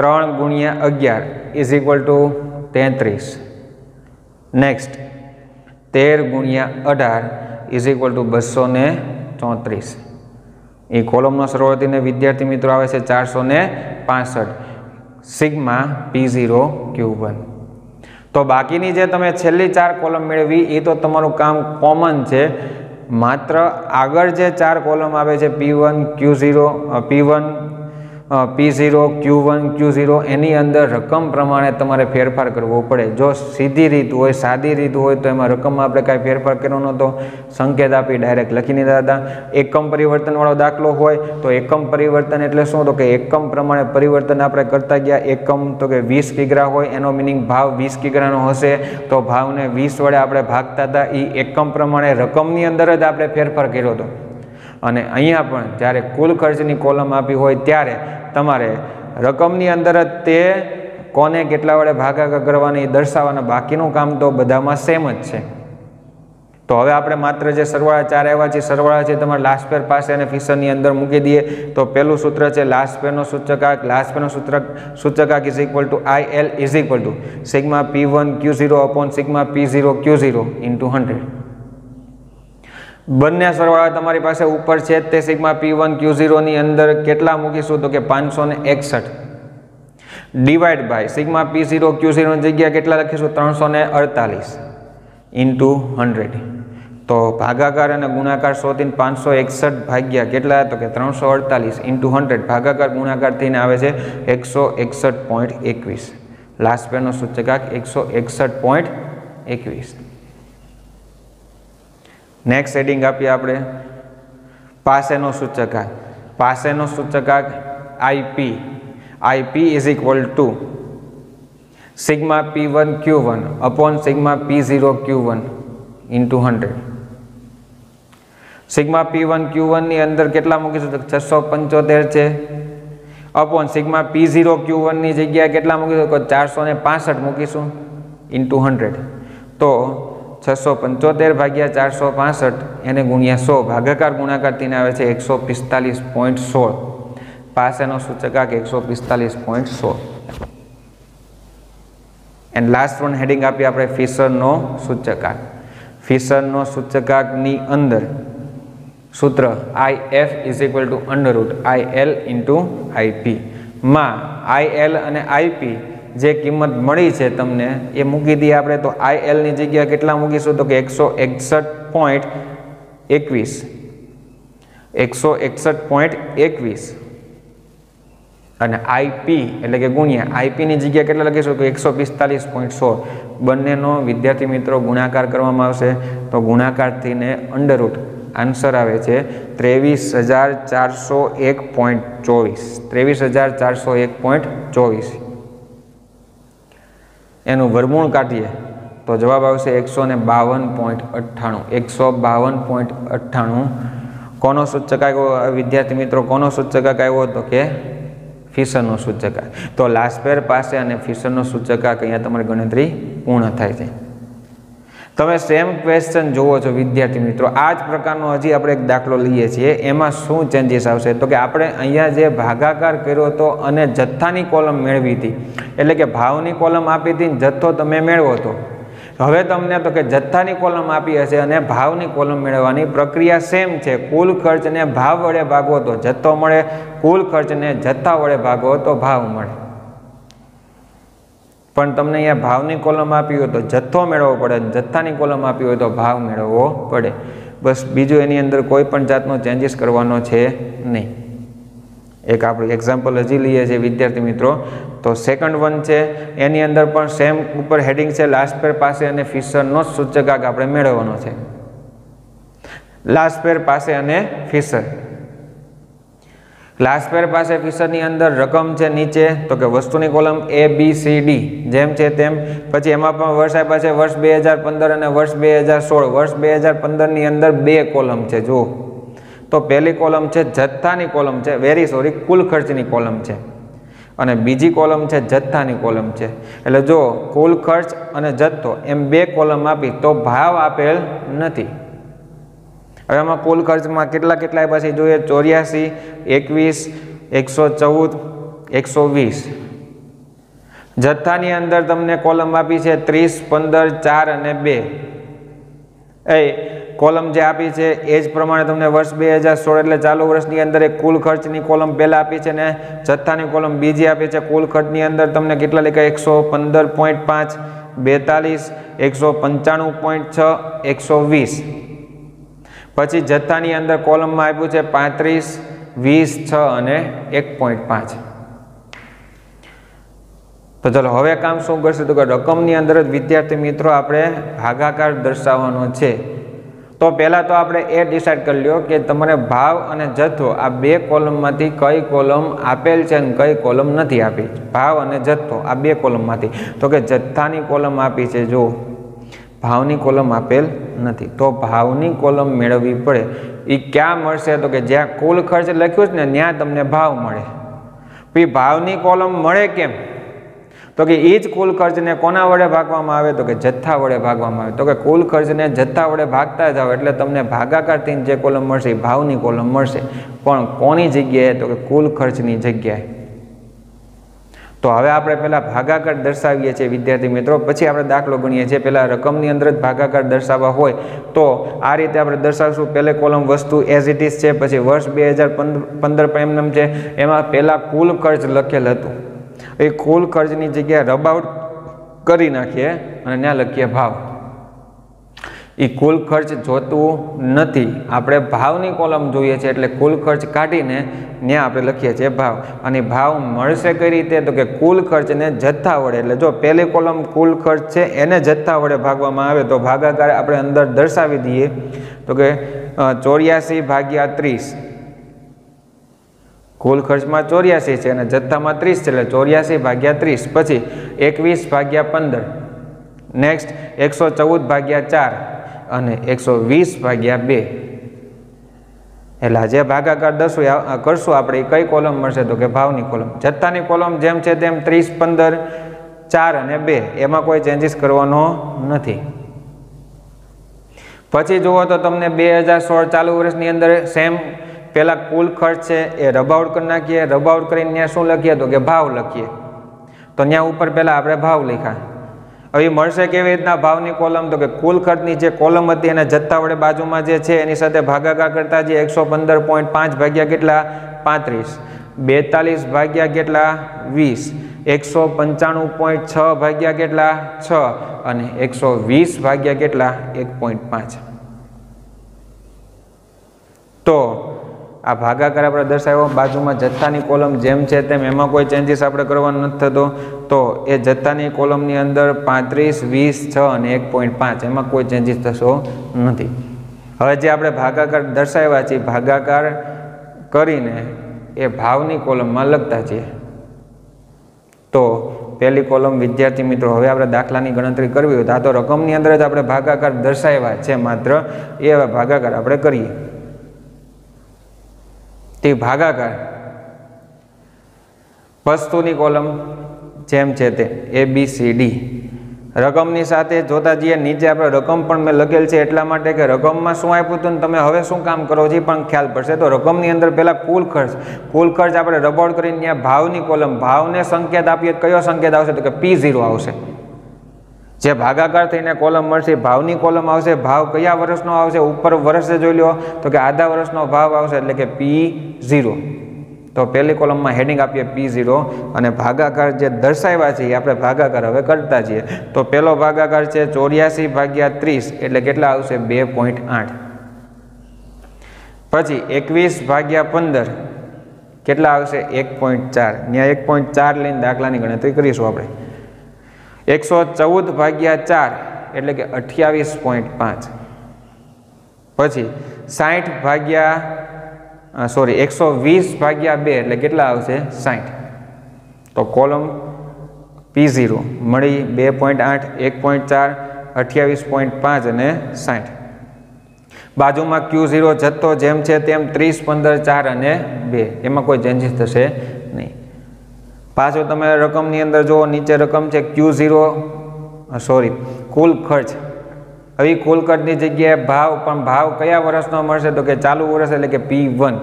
3 ગુણ્યા 11 ઇઝ ઇક્વલ ટુ 33. નેક્સ્ટ 13 ગુણ્યા 18 ઇઝ ઇક્વલ ટુ 234. એ કોલમનો સરવાળો થઈને વિદ્યાર્થી મિત્રો આવે છે 465. Sigma P0 Q1. તો બાકીની જે તમે છેલ્લી 4 કોલમ મેળવી એ તો તમારું કામ કોમન છે. માત્ર આગળ જે 4 કોલમ આવે છે P1 Q0 P0 Q1 Q0 એની અંદર રકમ પ્રમાણે તમારે ફેરફાર કરવો પડે. જો સીધી રીત હોય, સાદી રીત હોય તો એમાં રકમમાં આપણે કાંઈ ફેરફાર કર્યો નહોતો, સંકેત આપી ડાયરેક્ટ લખી દીધા હતા. એકમ પરિવર્તનવાળો દાખલો હોય તો એકમ પરિવર્તન એટલે શું? તો કે એકમ પ્રમાણે પરિવર્તન આપણે કરતા ગયા. એકમ તો કે 20 કિગ્રા હોય, એનો મિનિંગ ભાવ 20 કિગ્રાનો હશે તો ભાવને 20 વડે આપણે ભાગતા હતા. એ એકમ પ્રમાણે રકમની અંદર જ આપણે ફેરફાર કર્યો હતો. અને અહીંયા પણ જ્યારે કુલ ખર્ચની કોલમ આપી હોય ત્યારે તમારે રકમની અંદર જ તે કોને કેટલા વડે ભાગાકાર કરવાની દર્શાવવાના. બાકીનું કામ તો બધામાં સેમ જ છે. તો હવે આપણે માત્ર જે સરવાળા 4 આવ્યા છે, સરવાળા છે તમારે લાસ્ટ પેર પાસે અને ફિશરની અંદર મૂકી દઈએ. તો પહેલું સૂત્ર છે લાસ્ટ પેરનો સૂચકાંક. લાસ્ટ પેરનો સૂચકાંક is equal to IL is equal to sigma P1 Q0 upon sigma P0 Q0 into 100. બંને સરવાળા તમારી પાસે ઉપર છે તે સિગ્મા P1 Q0 ની અંદર કેટલા મૂકીશું? તો કે 561 divide by sigma P0 Q0 ની જગ્યા કેટલા લખીશું? 348 ઇન્ટુ 100. તો ભાગાકાર અને ગુણાકાર 100 થી 561 ભાગ્યા કેટલા તો કે 348 × 100 ભાગાકાર ગુણાકાર થઈને આવે છે 161.21. લાસ્ટ પેરનો સૂચકાંક 161.21. નેક્સ્ટ હેડિંગ આપીએ આપણે પાસેનો સૂચકાંક. પાસેનો સૂચકાંક IP. IP is equal to sigma P1 Q1 upon sigma P0 Q1 into 100. Sigma P1 Q1 ની અંદર કેટલા મૂકીશું તો 675 છે અપોન સિગ્મા P0 Q1 ની જગ્યાએ કેટલા મૂકીશું તો 465 મૂકીશું ઇન્ટુ 100. તો 675 ભાગ્યા 465 એને ગુણ્યા 100 ભાગાકાર ગુણાકાર થઈને આવે છે 145.16. પાસેનો સૂચકાંક 145.16. એન્ડ લાસ્ટ વન હેડિંગ આપીએ આપણે ફિશરનો સૂચકાંક. ફિશરનો સૂચકાંકની અંદર સૂત્ર IF is equal to √IL into IP. માં IL અને IP જે કિંમત મળી છે તમને એ મૂકી દઈએ આપણે. તો IL ની જગ્યાએ કેટલા મૂકીશું તો કે 161.21. 161.21 અને IP એટલે કે ગુણ્યા IP ની જગ્યાએ કેટલા લખીશું તો 145.16. બંનેનો વિદ્યાર્થી મિત્રો ગુણાકાર કરવામાં આવશે તો ગુણાકાર થઈને √ આન્સર આવે છે 23,401.24. 23,401.24. એનું વર્ગમૂળ કાઢીએ તો જવાબ આવશે 152.98. 152.98. કોનો સૂચકાંક આવ્યો વિદ્યાર્થી મિત્રો? કોનો સૂચકાંક આવ્યો તો કે ફિશરનો સૂચકાંક. તો લાસ્ટ પેર પાસે અને ફિશરનો સૂચકાંક અહીંયા તમારી ગણતરી પૂર્ણ થાય છે. તમે સેમ ક્વેશ્ચન જુઓ છો વિદ્યાર્થી મિત્રો. આ જ પ્રકારનો હજી આપણે એક દાખલો લઈએ છીએ. એમાં શું ચેન્જીસ આવશે તો કે આપણે અહીંયા જે ભાગાકાર કર્યો હતો અને જથ્થાની કોલમ મેળવી હતી, એટલે કે ભાવની કોલમ આપી હતી, જથ્થો તમે મેળવો હતો. હવે તમને તો કે જથ્થાની કોલમ આપી હશે અને ભાવની કોલમ મેળવવાની પ્રક્રિયા સેમ છે. કુલ ખર્ચને ભાવ વડે ભાગો તો જથ્થો મળે, કુલ ખર્ચને જથ્થા વડે ભાગો તો ભાવ મળે. પણ તમને અહીંયા ભાવની કોલમ આપી હોય તો જથ્થો મેળવવો પડે, જથ્થાની કોલમ આપી હોય તો ભાવ મેળવવો પડે. બસ બીજું એની અંદર કોઈ પણ જાતનો ચેન્જીસ કરવાનો છે નહીં. એક આપણે એક્ઝામ્પલ હજી લઈએ છીએ વિદ્યાર્થી મિત્રો. તો સેકન્ડ વન છે એની અંદર પણ સેમ ઉપર હેડિંગ છે લાસ્ટ પેર પાસે અને ફિશરનો સૂચકાંક આપણે મેળવવાનો છે. લાસ્ટ પેર પાસે અને ફિશર. લાસ્ટ પેર પાસે ફિશરની અંદર રકમ છે નીચે તો કે વસ્તુની કોલમ ABCD જેમ છે તેમ. પછી એમાં પણ વર્ષ આપ્યા છે વર્ષ 2015 અને વર્ષ 2016. વર્ષ 2015 ની અંદર બે કોલમ છે જુઓ. તો પહેલી કોલમ છે જથ્થાની કોલમ છે, કુલ ખર્ચની કોલમ છે, અને બીજી કોલમ છે જથ્થાની કોલમ છે. એટલે જો કુલ ખર્ચ અને જથ્થો એમ બે કોલમ આપી તો ભાવ આપેલ નથી. હવે આમાં કુલ ખર્ચમાં કેટલા આપ્યા છે જોઈએ. 84, 21, 114, 120. જથ્થાની અંદર તમને કોલમ આપી છે 30, 15, 4 અને 2. એ કોલમ જે આપી છે એ જ પ્રમાણે તમને વર્ષ 2016 એટલે ચાલુ વર્ષની અંદર એક કુલ ખર્ચની કોલમ પહેલા આપી છે ને જથ્થાની કોલમ બીજી આપી છે. કુલ ખર્ચની અંદર તમને કેટલા લખ્યા 115.5, 42, 195.6, 120. પછી જથ્થાની અંદર કોલમમાં આપ્યું છે 35, 20, 6 અને 1.5. તો ચલો હવે કામ શું કરશે તો કે રકમની અંદર જ વિદ્યાર્થી મિત્રો આપણે ભાગાકાર દર્શાવવાનો છે. તો પહેલાં તો આપણે એ ડિસાઇડ કરી લ્યો કે તમારે ભાવ અને જથ્થો આ બે કોલમમાંથી કઈ કોલમ આપેલ છે અને કઈ કોલમ નથી આપી. ભાવ અને જથ્થો આ બે કોલમમાંથી. તો કે જથ્થાની કોલમ આપી છે જો, ભાવની કોલમ આપેલ નથી. તો ભાવની કોલમ મેળવવી પડે. એ ક્યાં મળશે તો કે જ્યાં કુલ ખર્ચ લખ્યું છે ને ત્યાં તમને ભાવ મળે. પછી ભાવની કોલમ મળે કેમ તો કે એ જ કુલ ખર્ચને કોના વડે ભાગવામાં આવે તો કે જથ્થા વડે ભાગવામાં આવે. તો કે કુલ ખર્ચને જથ્થા વડે ભાગતા જાઓ એટલે તમને ભાગાકારથી જે કોલમ મળશે એ ભાવની કોલમ મળશે. પણ કોની જગ્યાએ તો કે કુલ ખર્ચની જગ્યાએ. તો હવે આપણે પહેલાં ભાગાકાર દર્શાવીએ છીએ વિદ્યાર્થી મિત્રો, પછી આપણે દાખલો ગણીએ છીએ. પહેલાં રકમની અંદર જ ભાગાકાર દર્શાવવા હોય તો આ રીતે આપણે દર્શાવશું. પહેલે કોલમ વસ્તુ એઝ ઇટ ઇઝ છે, પછી વર્ષ 2015 એમનેમ છે. એમાં પહેલાં કુલ ખર્ચ લખેલ હતું. એ કુલ ખર્ચની જગ્યાએ રબ આઉટ કરી નાખીએ અને ત્યાં લખીએ ભાવ. એ એ કુલ ખર્ચ જોતું નથી, આપણે ભાવની કોલમ જોઈએ છે એટલે કુલ ખર્ચ કાઢીને ત્યાં આપણે લખીએ છીએ ભાવ. અને ભાવ મળશે કઈ રીતે? તો કે કુલ ખર્ચને જથ્થા વડે, એટલે જો પહેલી કોલમ કુલ ખર્ચ છે એને જથ્થા વડે ભાગવામાં આવે તો ભાગાકાર આપણે અંદર દર્શાવી દઈએ તો કે 84/30. કુલ ખર્ચમાં 84 છે અને જથ્થામાં 30 છે એટલે 84/30. પછી 21/15. નેક્સ્ટ 114/4 અને 120/2. એટલે જે ભાગાકાર કરશું આપણે કઈ કોલમ મળશે? તો કે ભાવની કોલમ. જથ્થાની કોલમ જેમ છે તેમ 30, 15, 4 અને 2 એમાં કોઈ ચેન્જીસ કરવાનો નથી. પછી જુઓ તો તમને 2016 ચાલુ વર્ષની અંદર સેમ પહેલા કુલ ખર્ચ છે એ રબ આઉટ કરી નાખીએ. રબ આઉટ કરીને ત્યાં શું લખીએ? તો કે ભાવ લખીએ. તો ત્યાં ઉપર પહેલા આપણે ભાવ લખ્યા. હવે મળશે કેવી રીતના ભાવની કોલમ? તો કે કુલ ખર્ચની જે કોલમ હતી એના જથ્થા વડે બાજુમાં જે છે એની સાથે ભાગાકાર કરતા જે 115.5 ભાગ્યા કેટલા? 35. 42 ભાગ્યા કેટલા? 20. 195.6 ભાગ્યા કેટલા? 6 અને 120 ભાગ્યા કેટલા? 1.5. તો આ ભાગાકાર આપણે દર્શાવ્યો. બાજુમાં જથ્થાની કોલમ જેમ છે તેમ એમાં કોઈ ચેન્જીસ આપણે કરવાનો નથી થતો. તો એ જથ્થાની કોલમની અંદર 35, 20, 6 અને 1.5 એમાં કોઈ ચેન્જીસ થશો નથી. હવે જે આપણે ભાગાકાર દર્શાવ્યા છે ભાગાકાર કરીને એ ભાવની કોલમમાં લખતા છીએ. તો પહેલી કોલમ વિદ્યાર્થી મિત્રો, હવે આપણે દાખલાની ગણતરી કરવી હોય તો આ તો રકમની અંદર જ આપણે ભાગાકાર દર્શાવ્યા છે, માત્ર એ ભાગાકાર આપણે કરીએ. તે ભાગાકાર વસ્તુની કોલમ જેમ છે તે ABCD. રકમની સાથે જોતા જઈએ. નીચે આપણે રકમ પણ મેં લખેલ છે એટલા માટે કે રકમમાં શું આપ્યું હતું ને તમે હવે શું કામ કરો છો એ પણ ખ્યાલ પડશે. તો રકમની અંદર પહેલા કુલ ખર્ચ આપણે રબ આઉટ કરીને ત્યાં ભાવની કોલમ, ભાવને સંકેત આપીએ કયો સંકેત આવશે? તો કે P0 આવશે. જે ભાગાકાર થઈને કોલમ મળશે ભાવની કોલમ આવશે. ભાવ કયા વર્ષનો આવશે? ઉપર વર્ષે જોઈ લો તો કે આધા વર્ષનો ભાવ આવશે એટલે કે P0. તો પહેલી કોલમમાં હેડિંગ આપીએ P0 અને ભાગાકાર જે દર્શાવ્યા છે એ આપણે ભાગાકાર હવે કરતા છીએ. તો પહેલો ભાગાકાર છે 84/30 એટલે કેટલા આવશે? 2.8. પછી 21/15 કેટલા આવશે? 1.4. ત્યાં 1.4 લઈને દાખલાની ગણતરી કરીશું આપણે. 114/4 એટલે કે 28.5. પછી 120/2 એટલે કેટલા આવશે? 60. તો કોલમ P0 મળી 2.8, 1.4, 28.5 અને 60. બાજુમાં Q0 જથ્થો જેમ છે તેમ 30, 15, 4 અને 2 એમાં કોઈ ચેન્જીસ થશે નહીં. પાછો તમે રકમની અંદર જુઓ, નીચે રકમ છે કુલ ખર્ચ. હવે કુલ ખર્ચની જગ્યાએ ભાવ, પણ ભાવ કયા વર્ષનો મળશે? તો કે ચાલુ વર્ષ એટલે કે P1.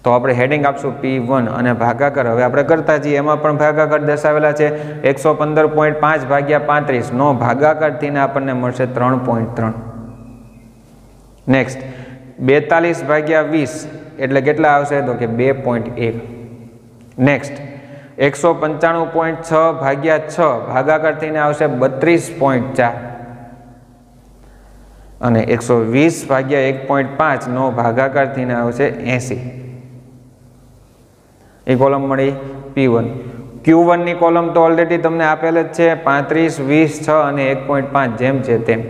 તો આપણે હેડિંગ આપશું P1 અને ભાગાકાર હવે આપણે કરતા છીએ. એમાં પણ ભાગાકાર દર્શાવેલા છે 115.5 ભાગ્યા 35 નો ભાગાકાર થઈને આપણને મળશે 3.3. નેક્સ્ટ 42/20 એટલે કેટલા આવશે? તો કે 2.1. નેક્સ્ટ 195.6 ભાગ્યા 6 ભાગાકાર થઈને આવશે 32.4 અને 120/1.5 નો ભાગાકાર થઈને આવશે 80. એ કોલમ મળી P1. Q1 ની કોલમ તો ઓલરેડી તમને આપેલ જ છે 35, 20, 6 અને 1.5 જેમ છે તેમ.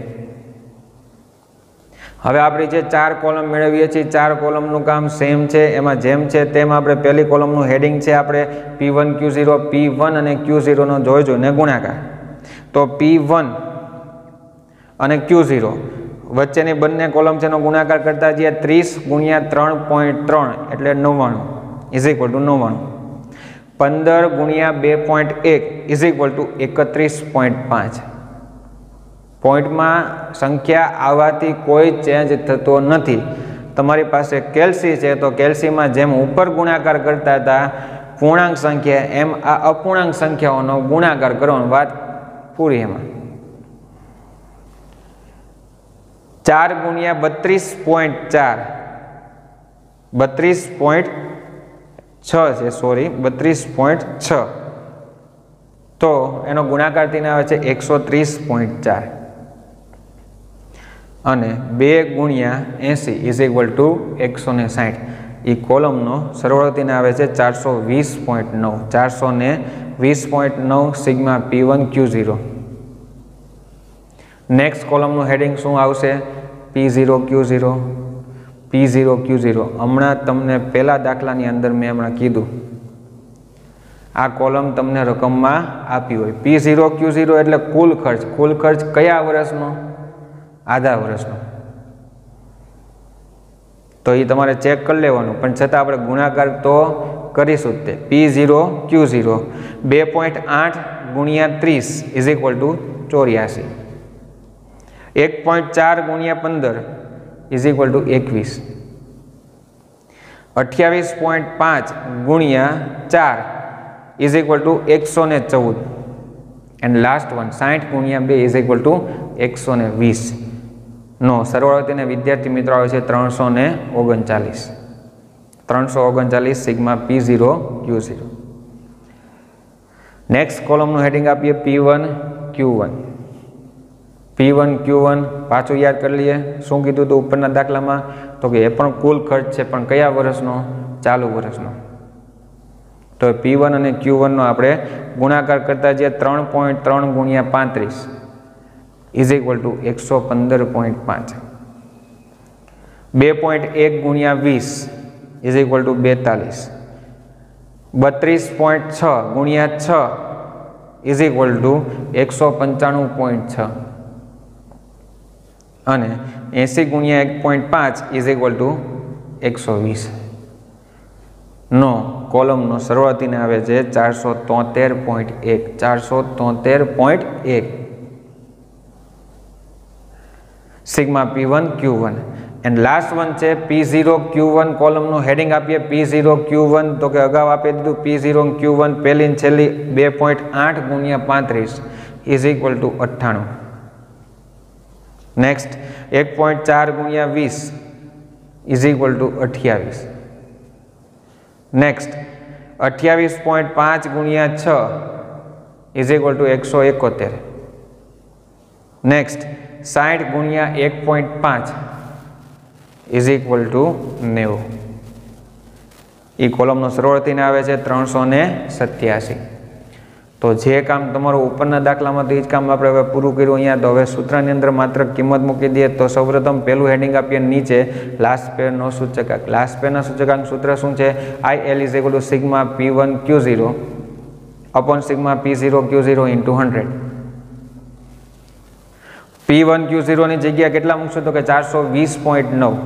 હવે આપણે જે 4 કોલમ મેળવીએ છીએ 4 કોલમનું કામ સેમ છે. એમાં જેમ છે તેમ આપણે પહેલી કોલમનું હેડિંગ છે આપણે P1, Q0, P1 અને Q0 નો જોઈને ગુણાકાર. તો P1 અને Q0 વચ્ચેની બંને કોલમ છે એનો ગુણાકાર કરતા જઈએ. 30 ગુણ્યા 3.3 એટલે 99 ઇઝ ઇક્વલ ટુ 99. 15 ગુણ્યા 2.1 ઇઝ ઇક્વલ ટુ 31.5. પોઈન્ટમાં સંખ્યા આવવાથી કોઈ ચેન્જ થતો નથી. તમારી પાસે કેલ્સી છે તો કેલ્સીમાં જેમ ઉપર ગુણાકાર કરતા હતા પૂર્ણાંક સંખ્યા, એમ આ અપૂર્ણાંક સંખ્યાઓનો ગુણાકાર કરવાની વાત પૂરી. એમાં 4 ગુણ્યા 32.4 32.6 તો એનો ગુણાકાર થઈને આવે છે 130.4. અને 2 ગુણ્યા 80 ઇઝ ઇક્વલ ટુ 160. એ કોલમનો સરવાળોથી આવે છે 420.9. 420.9 sigma P1 Q0. Next કોલમનું heading શું આવશે? P0 Q0. P0 Q0. હમણાં તમને પહેલા દાખલાની અંદર મેં હમણાં કીધું આ કોલમ તમને રકમમાં આપી હોય. P0 Q0 એટલે કુલ ખર્ચ. કુલ ખર્ચ કયા વર્ષનો? આધા વર્ષનો. તો એ તમારે ચેક કરી લેવાનું, પણ છતાં આપણે ગુણાકાર તો કરીશું જ તે. P0 Q0 2.8 ગુણ્યા 30 ઇઝ ઇક્વલ ટુ 84. 1.4 ગુણ્યા 15 ઇઝ ઇક્વલ ટુ 21. 28.5 ગુણ્યા 4 is equal two 114. And last one 60 ગુણ્યા 2 ઇઝ ઇક્વલ ટુ 120. નો સરવાળો તેને વિદ્યાર્થી મિત્રો આવે છે 339. 339 sigma P0 Q0. Next કોલમનું heading આપીએ P1 Q1. P1 Q1 પાછું યાદ કરી લઈએ. શું કીધું હતું ઉપરના દાખલામાં? તો કે એ પણ કુલ ખર્ચ છે, પણ કયા વર્ષનો? ચાલુ વર્ષનો. તો P1 અને Q1 નો આપણે ગુણાકાર કરતા જઈએ. 3.3 ગુણ્યા 35 ઇઝ ઇક્વલ ટુ 115.5. 2.1 ગુણ્યા 20 ઇઝ ઇક્વલ ટુ 42. 32.6 ગુણ્યા 6 ઇઝ ઇક્વલ ટુ 195.6. અને 80 ગુણ્યા 1.5 ઇઝ ઇક્વલ ટુ 120. નો કોલમનો સરવાળોથી આવે છે 473.1. 473.1 sigma P1 Q1. And last one છે P0 Q1. કોલમનું હેડિંગ આપીએ P0 Q1. તો કે અગાઉ આપી દીધું P0 Q1 પહેલી ને છેલ્લી 2.8 ગુણ્યા 35 ઇઝ ઇક્વલ ટુ 98. નેક્સ્ટ 1.4 ગુણ્યા 20 ઇઝ ઇક્વલ ટુ 28. નેક્સ્ટ 28.5 ગુણ્યા 6 ઇઝ ઇક્વલ ટુ 171. નેક્સ્ટ 60 ગુણ્યા 1.5 ઇઝ ઇક્વલ ટુ 90. એ કોલમનો સરવાળોથી આવે છે 387. તો જે કામ તમારું ઉપરના દાખલામાં તો એ જ કામ આપણે હવે પૂરું કર્યું અહીંયા. તો હવે સૂત્રની અંદર માત્ર કિંમત મૂકી દઈએ. તો સૌપ્રથમ પહેલું હેડિંગ આપીએ નીચે લાસ્ટ પેરનો સૂચકાંક. લાસ્ટ પેરના સૂચકાંક સૂત્ર શું છે? IL is equal to sigma P1 Q0 upon sigma P0 Q0 into 100. P1 Q0 ની જગ્યા કેટલા મૂકશો? તો કે 420.9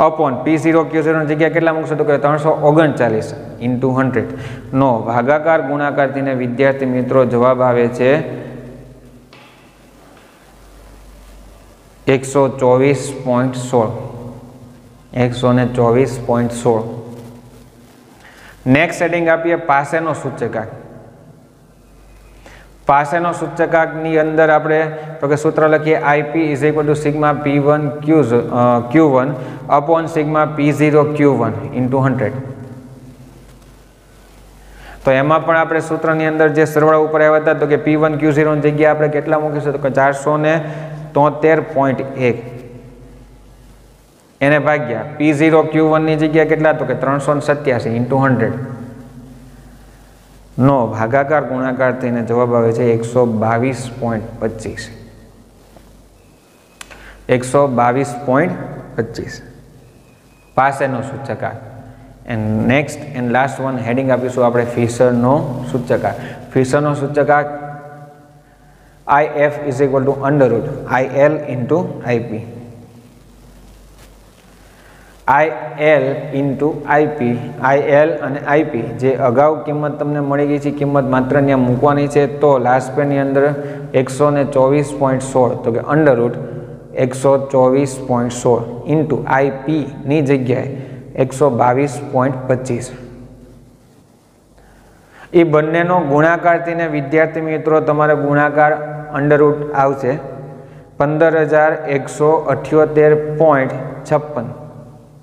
અપોન P0 Q0 ની જગ્યા કેટલા મૂકશો? તો કે 339 ઇન્ટુ 100. નો ભાગાકાર ગુણાકારથી વિદ્યાર્થી મિત્રો જવાબ આવે છે 124.16. 124.16. નેક્સ્ટ હેડિંગ આપીએ પાસેનો સૂચકાંક. પાસેનો સૂચકાંકની અંદર આપણે તો કે સૂત્ર લખીએ IP is equal to sigma P1 Q1 upon sigma P0 Q1 into 100. તો એમાં પણ આપણે સૂત્રની અંદર જે સરવાળા ઉપર આવ્યા હતા તો કે P1 Q0 ની જગ્યાએ આપણે કેટલા મૂકીશું? તો કે 473.1 એને ભાગ્યા P0 Q1 ની જગ્યા કેટલા? તો કે 387 ઇન્ટુ 100. નો ભાગાકાર ગુણાકાર થઈને જવાબ આવે છે 122.25. 122.25 પાસેનો સૂચકાંક. And next and last one heading આપીશું આપણે ફિશરનો સૂચકાંક. ફિશરનો સૂચકાંક IF is equal to under root IL into IP. IL into IP. IL અને IP જે અગાઉ કિંમત તમને મળી ગઈ છે કિંમત માત્ર ત્યાં મૂકવાની છે. તો લાસ્ટ પેની અંદર 124.16 તો કે અંડર રૂટ 124.16 ઇન્ટુ IP ની જગ્યાએ 122.25. એ બંનેનો ગુણાકાર થઈને વિદ્યાર્થી મિત્રો તમારે ગુણાકાર અંડર રૂટ આવશે 15,178.56.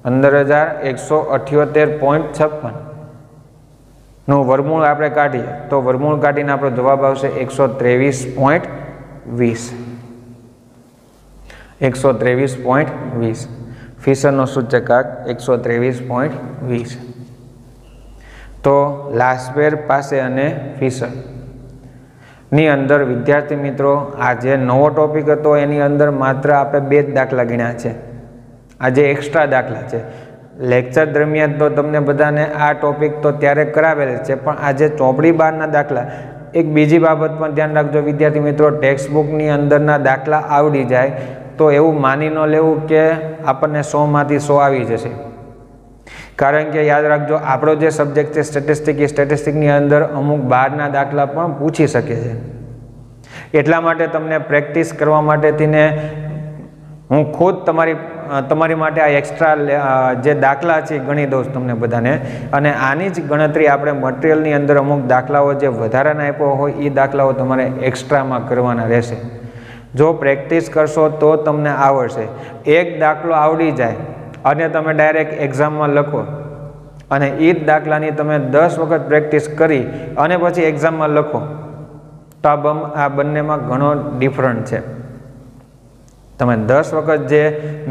15,178.56 નું વર્ગમૂળ આપણે કાઢીએ તો વર્ગમૂળ કાઢીને આપણો જવાબ આવશે 123.20. 123.20 ફિશરનો સૂચકાંક 123.20. તો લાસ્પેર પાસે અને ફિશર ની અંદર વિદ્યાર્થી મિત્રો આ જે નવો ટોપિક હતો એની અંદર માત્ર આપણે 2 જ દાખલા ગણ્યા છે. આ જે એક્સ્ટ્રા દાખલા છે લેક્ચર દરમિયાન તો તમને બધાને આ ટોપિક તો ત્યારે કરાવેલ છે, પણ આ જે ચોપડી બહારના દાખલા, એક બીજી બાબત પણ ધ્યાન રાખજો વિદ્યાર્થી મિત્રો, ટેક્સ્ટ બુકની અંદરના દાખલા આવડી જાય તો એવું માની ન લેવું કે આપણને 100માંથી 100 આવી જશે. કારણ કે યાદ રાખજો આપણો જે સબ્જેક્ટ છે સ્ટેટિસ્ટિક, એ સ્ટેટિસ્ટિકની અંદર અમુક બહારના દાખલા પણ પૂછી શકે છે. એટલા માટે તમને પ્રેક્ટિસ કરવા માટેથીને હું ખુદ તમારી માટે આ એક્સ્ટ્રા જે દાખલા છે ગણી દઉં તમને બધાને, અને આની જ ગણતરી આપણે મટીરિયલની અંદર અમુક દાખલાઓ જે વધારાના આપ્યો હોય એ દાખલાઓ તમારે એક્સ્ટ્રામાં કરવાના રહેશે. જો પ્રેક્ટિસ કરશો તો તમને આવડશે. એક દાખલો આવડી જાય અને તમે ડાયરેક્ટ એક્ઝામમાં લખો અને એ જ દાખલાની તમે 10 વખત પ્રેક્ટિસ કરી અને પછી એક્ઝામમાં લખો તો આ બંનેમાં ઘણો ડિફરન્ટ છે. તમે 10 વખત જે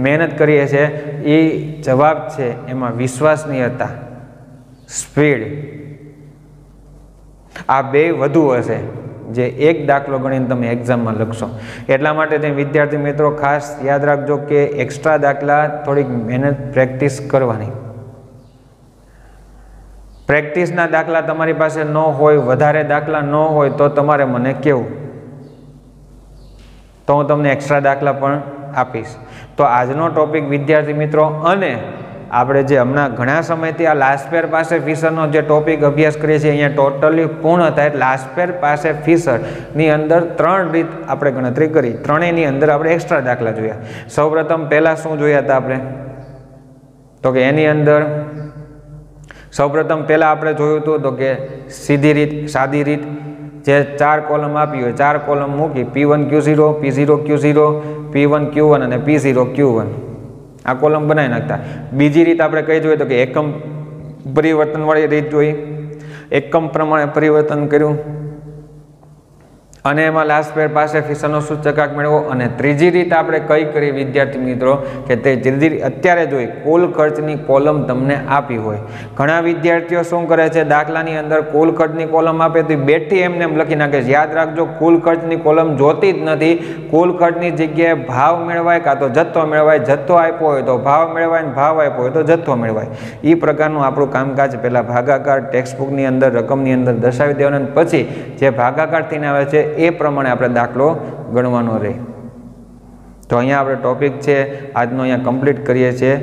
મહેનત કરીએ છે એ જવાબ છે એમાં વિશ્વસનીયતા, સ્પીડ, આ 2 વધુ હશે જે એક દાખલો ગણીને તમે એક્ઝામમાં લખશો. એટલા માટે તે વિદ્યાર્થી મિત્રો ખાસ યાદ રાખજો કે એક્સ્ટ્રા દાખલા થોડીક મહેનત પ્રેક્ટિસ કરવાની. પ્રેક્ટિસના દાખલા તમારી પાસે ન હોય, વધારે દાખલા ન હોય તો તમારે મને કહેવું, તો હું તમને એક્સ્ટ્રા દાખલા પણ આપીશ. તો આજનો ટોપિક વિદ્યાર્થી મિત્રો, અને આપણે જે હમણાં ઘણા સમયથી આ લાસ્પેર પાસે ફિશરનો જે ટોપિક અભ્યાસ કરીએ છીએ અહીંયા ટોટલી પૂર્ણ થાય. લાસ્પેર પાસે ફિશરની અંદર 3 રીત આપણે ગણતરી કરી, ત્રણેયની અંદર આપણે એક્સ્ટ્રા દાખલા જોયા. સૌપ્રથમ પહેલાં શું જોયા હતા આપણે, તો કે એની અંદર સૌપ્રથમ પહેલાં આપણે જોયું હતું તો કે સીધી રીત, સાદી રીત, જે 4 કોલમ આપી હોય 4 કોલમ મૂકી P1 Q0, P0 Q0, P1 Q1 અને P0 Q1 આ કોલમ બનાવી નાખતા. બીજી રીત આપણે કઈ જોઈએ તો કે એકમ પરિવર્તનવાળી રીત જોઈ, એકમ પ્રમાણે પરિવર્તન કર્યું અને એમાં લાસ્પેર પાસે ફિશરનો સૂચકાંક મેળવો. અને ત્રીજી રીત આપણે કઈ કરી વિદ્યાર્થી મિત્રો કે તે ત્રીજી અત્યારે જોઈ કુલ ખર્ચની કોલમ તમને આપી હોય. ઘણા વિદ્યાર્થીઓ શું કરે છે દાખલાની અંદર કુલ ખર્ચની કોલમ આપે તો બેઠી એમને એમ લખી નાખે છે. યાદ રાખજો કુલ ખર્ચની કોલમ જોતી જ નથી. કુલ ખર્ચની જગ્યાએ ભાવ મેળવાય કાં તો જથ્થો મેળવાય, જથ્થો આપ્યો હોય તો ભાવ મેળવાય ને ભાવ આપ્યો હોય તો જથ્થો મેળવાય. એ પ્રકારનું આપણું કામકાજ પહેલાં ભાગાકાર ટેક્સ્ટબુકની અંદર રકમની અંદર દર્શાવી દેવાનું, પછી જે ભાગાકાર થઈને આવે છે એ પ્રમાણે આપણે દાખલો ગણવાનો રહે. તો અહીંયા આપણે ટોપિક છે આજનો અહીંયા કમ્પ્લીટ કરીએ છીએ.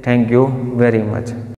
Thank you very much.